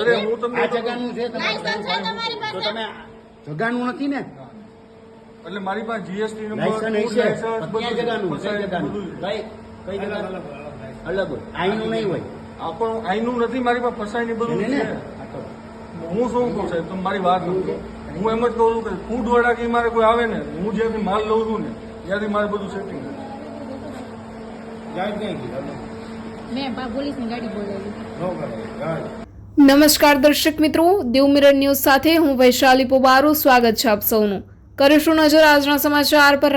અરે હું તમને આ જગાનું છે લાયસન્સ છે તમારી તો પાસે? તમે જગાનું નથી ને એટલે મારી પાસે જીએસટી નંબર લાયસન્સ છે ક્યાં જગાનું કઈ જગાનું કઈ કઈ જગાનું અલગ હોય આઈનું નહીં હોય આપણો આઈનું નથી મારી પાસે ફસાઈને બધું ને છે. હું શું કહું સાહેબ તમે મારી વાત સમજો. હું એમ જ કહું છું કે ફૂડ વાળા કે મારે કોઈ આવે ને હું જ્યાંથી માલ લઉં છું ને ત્યાંથી મારે બધું સેટિંગ મેં પોલીસની ગાડી બોલાવી. નમસ્કાર દર્શક મિત્રો, દેવ મિરર ન્યૂઝ સાથે હું વૈશાલી પોબારું. સ્વાગત છે આપ સૌનું. કરીશું નજર આજના સમાચાર પર.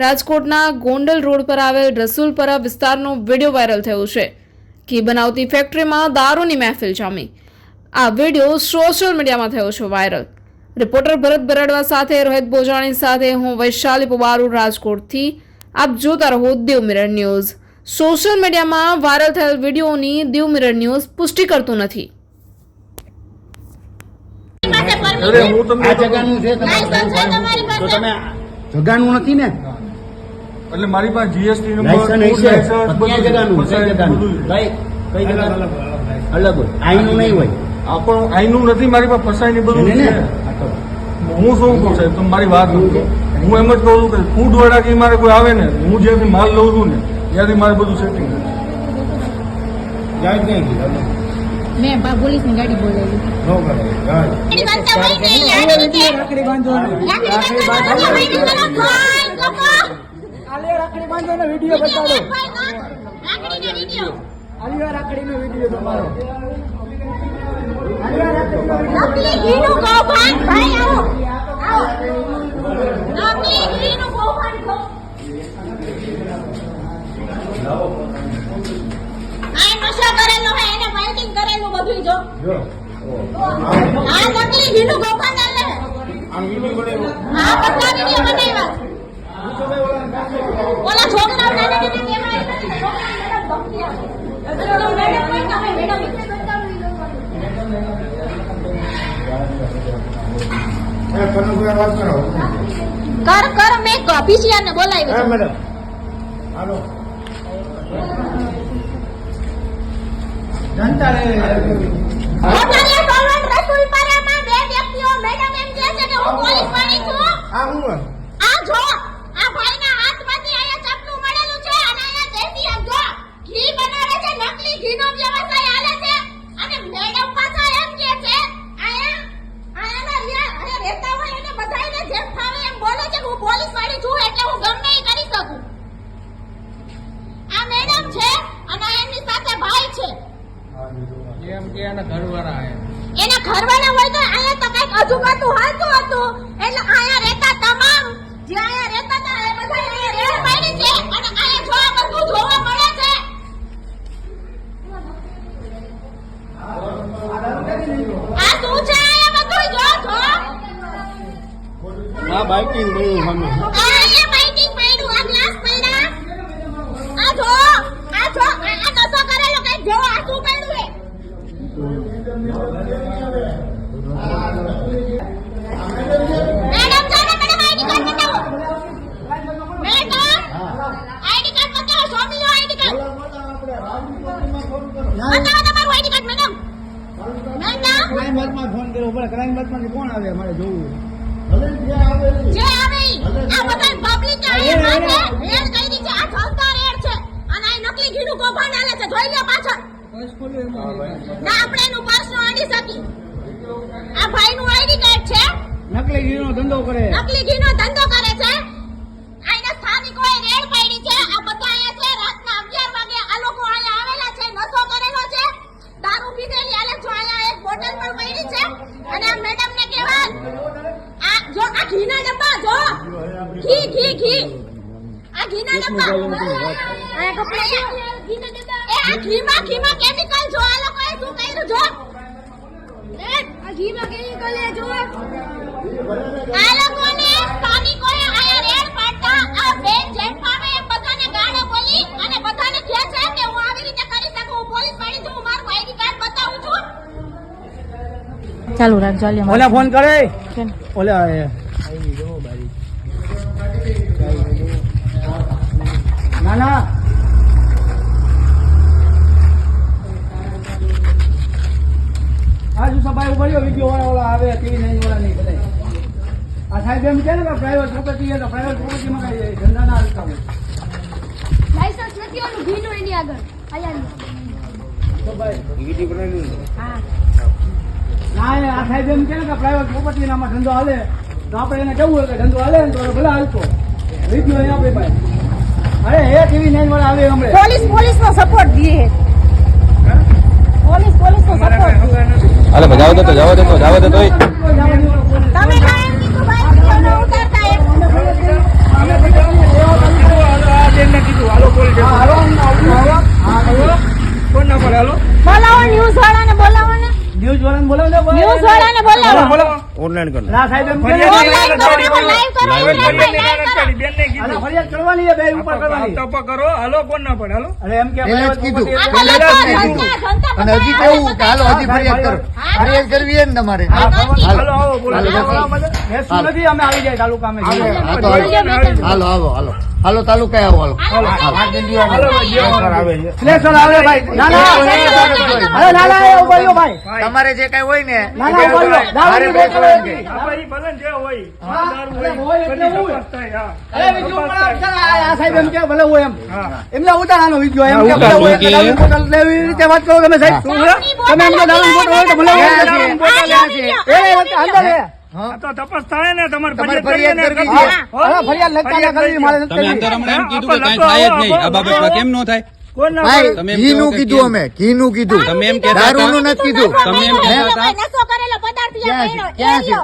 રાજકોટના ગોંડલ રોડ પર આવેલ રસુલપરા વિસ્તારનો વિડીયો વાયરલ થયો છે. ઘી બનાવતી ફેક્ટરીમાં દારૂની મહેફિલ જામી. આ વિડીયો સોશિયલ મીડિયામાં થયો છે વાયરલ. રિપોર્ટર ભરત બરાડવા સાથે રોહિત બોજાણી સાથે હું વૈશાલી પોબારું રાજકોટથી. આપ જોતા રહો દેવ મિરર ન્યૂઝ. સોશિયલ મીડિયામાં વાયરલ થયેલ વિડીયોની દેવ મિરર ન્યૂઝ પુષ્ટિ કરતું નથી. અરે હું તમને આ જગાનું છે લાયસન્સ છે તમારી પાસે? તો તમે જગાનું નથી ને એટલે મારી પાસે જીએસટી નંબર લાયસન્સ છે ક્યાં જગાનું કઈ જગાનું બધું કઈ કઈ જગાનું અલગ હોય આઈનું નહીં હોય આપણો આઈનું નથી મારી પાસે ફસાઈને બધું ને છે. હું શું કહું સાહેબ તમે મારી વાત સમજો. હું એમ જ કહું છું કે ફૂડ વાળા કે મારે કોઈ આવે ને હું જ્યાંથી માલ લઉં છું ને ત્યાંથી મારે બધું સેટિંગ મેં પોલીસની ગાડી બોલાવી. લાકડી બાંધતા હોય ને યાદ રીતે. લાકડી બાંધવાનો વિડિયો કરો. આલે રાખડી બાંધવાનો વિડિયો બતાડો. લાકડીનો વિડિયો. આલિયા રાખડીનો વિડિયો તમારો. નકલી ઘીનું કૌભાંડ. ભાઈ આવો નકલી ઘીનું કૌભાંડ જો. આ નશો કરેલો હે એને ફાઇટિંગ કરેલું બધું જો. આ નકલી ઘીનું કૌભાંડ આલે. હા બધા વિડિયો બનાવ્યા. ઓલા છોકરાઓ નાના નાના કેમેરા નથી. છોકરા મેડમ ભક્તિ આવે. મેડમ કોઈ ના હોય મેડમ એટલે બતાવી દો. કર મેં પીસીઆર ને બોલાવી. મેડમ હાલો જનતા મોટાલિયા સોલન રસુલપરામાં બે વ્યક્તિઓ મેડમ એમ કહે છે કે હું પોલીસ વાળી છું. આ હું આ જો આ ભાઈના હાથમાંથી અહીંયા ચપલું મળેલું છે અને અહીંયા દેશી આમ જો ઘી બનાવે છે. નકલી ઘીનો વ્યવસાય હાલે છે અને મેડમ પાછા એમ કહે છે અહીંયા રહેતા હોય એને બધાયને જેમ ફાવે એમ બોલે છે કે હું પોલીસ વાળી છું એટલે હું ગમે એ કરી શકું. આ મેડમ છે અને એમની સાથે ભાઈ છે. એમ કે એના ઘરવાળા હે. એના ઘરવાળા હોય તો અહીંયા તો કઈક અજુબાતું હાલતું હતું એટલે અહીંયા રહેતા તમામ જે અહીંયા રહેતા હતા એ બધા અહીંયા રેડ પાડી છે અને અહીંયા જો આ બધું જોવા મળે છે. આ શું છે અહીંયા બધું જો આ બાઇકિંગ ગયું સામે અહીંયા બાઇકિંગ પડ્યું આ ગ્લાસ પડ્યા આ જો આ નશો કરેલો કઈક જો આ શું પડ્યું હે. મેડમ જાને મેડમ આઈડી કાર્ડ બતાવો. મેડમ આઈડી કાર્ડ બતાવો. સ્વામી આઈડી કાર્ડ બતાવો તમારું ID card madam. Madam crime બાતમાં ફોન કર્યો પડે. ક્રાઇમ બાતમાંથી કોણ આવે મારે જોવું. જે આવે ઈ. આ બધા પબ્લિક અહીંયા રેડ કરી છે. આ જલતા રેડ છે અને આ નકલી ઘીનું કૌભાંડ હાલે છે. જોઈ લો પાછળ. ના આપણે એનું પર્સ નો આડી શકી. આ ભાઈનું આઈડી કાર્ડ છે. નકલી ઘીનો ધંધો કરે. નકલી ઘીનો ધંધો કરે છે. આના સ્થાનિકોએ રેડ પાડી છે. આ બધા અહીંયા છે. રાતના 11 વાગે આ લોકો અહીંયા આવેલા છે. નશો કરેલો છે. દારૂ પીધેલી હાલે જો અહીંયા એક બોટલ પણ પડી છે અને આ મેડમ ને કહેવાય આ જો આ ઘીના ડબ્બા જો ઘી આ ઘીના ડબ્બા આ કપડા ઘીના ડબ્બા એ આ ઘીમાં કેમિકલ જો આ લોકોએ શું કર્યું જો આ ઘીમાં કેમિકલ એ જો આ લોકોને સ્થાનિકોએ આયા રેડ પાડતા આ બેન જેમ ફાવે એમ બધાને ગાળો બોલી અને બધાને કહે છે કે હું આવી રીતે કરી શકું. હું પોલીસ વાળી છું. હું મારું આઈડી કાર્ડ બતાવું છું. ચાલુ રાખજો. ઓલા ફોન કરે. ઓલા ના આજુ સભાઈ ઉભર્યો વિડીયો વાળા આવે ટીવી નહીં વાળા નહીં બધા આ સાહેબ એમ કે ને કે પ્રાઇવેટ પ્રોપર્ટી તો પ્રાઇવેટ પ્રોપર્ટીમાં કઈ ધંધા ના હાલતા હોય લાયસન્સ નથી ઓલું ભીનું એની આગળ હા ના આ સાહેબ એમ કે ને કે પ્રાઇવેટ પ્રોપર્ટી આમાં ધંધો હાલે તો આપણે એને કેવું હોય કે ધંધો હાલે ને તો ભલે હાલતો વિડીયો અહીં આપણે ભાઈ અરે હે ટીવી નહીં વાળા આવે હમણાં પોલીસ નો સપોર્ટ દીએ પોલીસ નો સપોર્ટ અરે જાવ દે તો તમે કાંઈ એમ કીધું ભાઈ વિડીયો ન ઉતારતા એમ બોલાવો ન્યૂઝ વાળાને બોલાવો ને ન્યૂઝ વાળાને બોલાવો ને ન્યૂઝ વાળાને બોલાવો ઓનલાઈન કરો ના સાહેબ એમ કે ઓનલાઈન કરો લાઈવ કરો અને ફરિયાદ કરવાની છે બે ઉપર કરવાની કરો હાલો કોણ ના પડે હાલો અરે એમ કે પહેલા જ કીધું આ પહેલા જ બધા કીધું અને હજી કેવું કે હાલો હજી ફરિયાદ કરો ફરિયાદ કરવી છે ને તમારે હાલો આવો બોલો હાલો, બેસવું નથી અમે આવી જાય તાલુકામાં હા, તો હાલો હાલો હાલો હાલો તાલુકા આવો હાલો ફ્લેશર આવે ભાઈ ના ના અરે ના ના એવું બોલ્યો ભાઈ તમારે જે કઈ હોય ને ના ના બોલ્યો દારૂની બોટલ હતી. અરે વિડીયો પણ આ સાહેબ એમ કે ભલે હોય એમ એમને ઉતારવાનો વિડીયો એમ કે ભલે હોય એટલે દારૂની બોટલ લેવી રીતે વાત કરો તમે સાહેબ તમે એમ કે દારૂની બોટલ હોય તો ભલે હોય અંદર લે તપાસ થાય ને તમારે ફરિયાદ કરવી છે અરે ફરિયાદ લખતા ના કરવી મારે નથી તમે કરવી. અંદર હમણાં એમ કીધું કે કાંઈ થાય જ નહીં આ બાબતમાં કેમ નો થાય ભાઈ તમે એમ ઘીનું કહો કે કીધું અમે ઘીનું કીધું તમે એમ કહેતા દારૂનું નથી કીધું તમે એમ કહેતા હતા નશો કરેલો પદાર્થ ક્યાં છે? ક્યાં છે?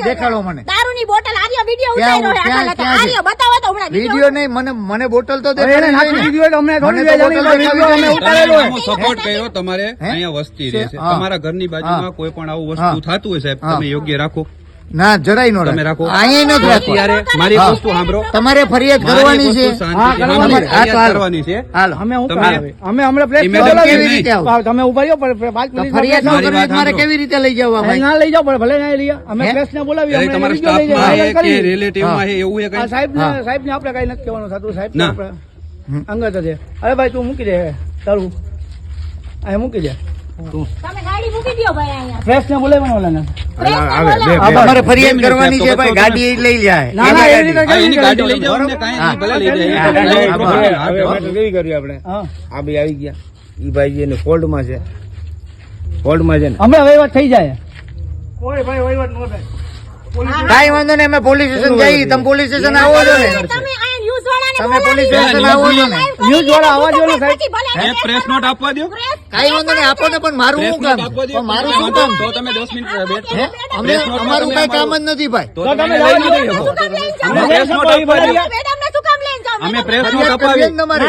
દેખાડો મને. દારૂની બોટલ આર્યો વિડિયો ક્યાં? ઉતાર્યો ક્યાં? છે ક્યાં છે? આર્યો બતાવો તો હમણાં વિડીયો નહીં મને બોટલ તો હવે એને નાખી દેખાડી દીધી હોય તો અમને થોડી મને તો બે બોટલ જણી વિડીયો અમે ઉતારેલો હોય. સપોર્ટ કર્યો તમારે અહીંયા વસ્તી રહે છે હા. તમારા ઘરની બાજુમાં કોઈ પણ આવું વસ્તુ થતું હોય સાહેબ હા. તમે યોગ્ય રાખો ના જરાય નો તમે રાખો અહીંયા નથી રાખવા. અત્યારે મારી એક હા. વસ્તુ સાંભળો તમારે ફરિયાદ મારી કરવાની એક છે વસ્તુ શાંતિથી હા, સાંભળો. કરવાની. હા, તો ફરિયાદ હાલો. કરવાની છે હાલો અમે હું તમે- અમે હમણાં પ્લેસ એ મેડમ બોલાવીએ. કેવી રીતે આવો? તમે ઉભા રહ્યો પણ પાંચ મિનિટ ફરિયાદ ન મારી કરવી વાત તો મારે સાંભળો. કેવી રીતે લઈ જવા ભાઈ ના લઈ જાઓ પણ ભલે ના લઈ જાઓ. અમે હે? પ્રેસ ને બોલાવીએ એટલે અમને તમારા વિડીયો લઈ સ્ટાફમાં જાય હે કે કરી. રિલેટિવમાં હે એવું હે આ કઈ સાહેબ હા. સાહેબ ને આપણે કઈ નથી કહેવાનું થતું સાહેબ ના. અંગત છે અરે ભાઈ તું મૂકી દે તારું આ મૂકી દે તમે ગાડી મૂકી દો ભાઈ અહીંયા પ્રેસ ને બોલાવવાનો ઓલાને પ્રેસ ને બોલાવો અમારે ફરિયાદ બે મિનિટ કરવાની છે સાહેબ, ભાઈ તો ગાડી લઈ જાય ના ના એવી રીતે હા, એની કેવી ગાડી રીતે લઈ જાઓ ને કાંઈ નહીં, ભલે લઈ હા, જાય હા, કેવી કર્યું આપણે હા. આ ભાઈ આવી ગયા ઈ ભાઈ એને ફોલ્ડમાં છે ફોલ્ડમાં છે ને હમણાં વહીવટ થઈ જાય કાંઈ વાંધો નહીં અમે પોલીસ સ્ટેશન જઈએ તમે પોલીસ સ્ટેશન આવો છો ને તમે આ ન્યૂઝ વાળાને તમે પોલીસ બોલાવી સ્ટેશન દો. આવો છો ને ન્યૂઝ વાળા આવવા દો ને સાહેબ પછી ભલે એક પ્રેસ નોટ આપવા દો કાંઈ વાંધો નહીં આપો ને પણ મારું પ્રેસ શું નોટ કામ આપવા દો પણ મારું શું વાંધો કામ નહીં. તો તમે 10 મિનિટ બેઠ હે? અમે પ્રેસ નોટ અમારું તમે કઈ કામ જ અમારું- નથી ભાઈ તો તમે તમે લાવો લઈ છો. નહીં શકો શું કામ લઈને જાઓ? અમે પ્રેસ નોટ આપવા દો મેડમને શું કામ લઈને જાઓ? અમે પ્રેસ નોટ ફરિયાદ કરવી અપાવી જ તમારે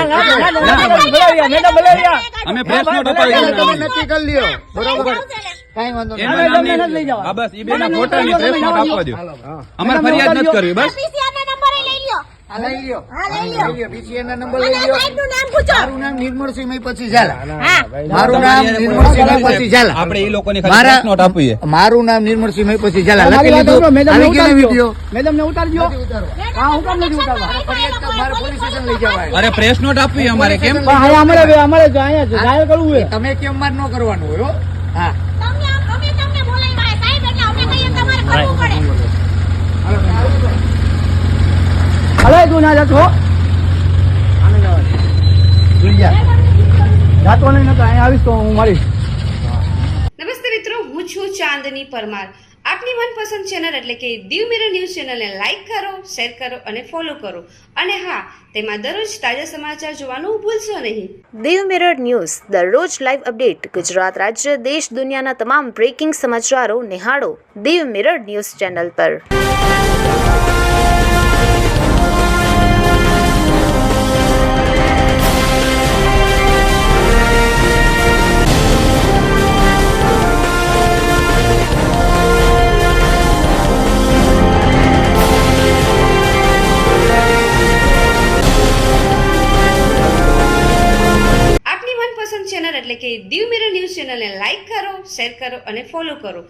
મેડમ બોલાવ્યા અમે પ્રેસ નોટ તમે અપાવી નક્કી કરી લ્યો બરોબર કાંઈ વાંધો નહીં એનું નામ મેડમને નહીં. નથી લઈ જવા. હા, બસ ઈ બેના ફોટાની પ્રેસ નોટ આપવા દો અમારે ફરિયાદ નથી કરવી બસ PCR ના નંબર લઈ લ્યો. આ લઈ લ્યો હા, લઈ લ્યો. PCN ના નંબર અને લઈ લ્યો સાહેબનું નામ પૂછો. મારું નામ નિર્મળસિંહ મય પછી ઝાલા હા. મારું નામ નિર્મળસિંહ મય પછી ઝાલા આપણે ઈ લોકોને ખાલી પ્રેસ નોટ આપવી છે. મારું નામ નિર્મળસિંહ મય પછી ઝાલા મારી લખી વાત લીધું સાંભળો, મેડમને આવી ગયો ને ઉતારજો. વિડીયો મેડમને ઉતારજો હા હું કામ નથી ઉતારવા મારે પોલીસ સ્ટેશન લઈ જવાય અરે પ્રેસ નોટ આપવી અમારે કેમ પણ અહીંયા અમારે જ અહીંયા જાહેર કરવું છે તમે કેમ માર ન કરવાનું હોય હો હા તમને અમે તમને બોલાવ્યા સાહેબ એટલે અમે કહીએ તમારે કરવું પડે. હલે તું ના જતો જાતો નહીં નતો અહીંયા આવીશ તો હું મારીશ નમસ્તે મિત્રો, હું છું ચાંદની પરમાર. આપની મનપસંદ ચેનલ એટલે કે દીવ મિરર ન્યૂઝ ચેનલને લાઈક કરો, શેર કરો અને ફોલો કરો. અને હા, તેમાં દરરોજ તાજા સમાચાર જોવાનું ભૂલશો નહીં. દીવ મિરર ન્યૂઝ દરરોજ લાઈવ અપડેટ ગુજરાત રાજ્ય દેશ દુનિયાના તમામ બ્રેકિંગ સમાચારો નિહાળો દીવ મિરર ન્યૂઝ ચેનલ પર. આપની મનપસંદ ચેનલ એટલે કે દીવ મિરર ન્યૂઝ ચેનલને લાઈક કરો, શેર કરો અને ફોલો કરો.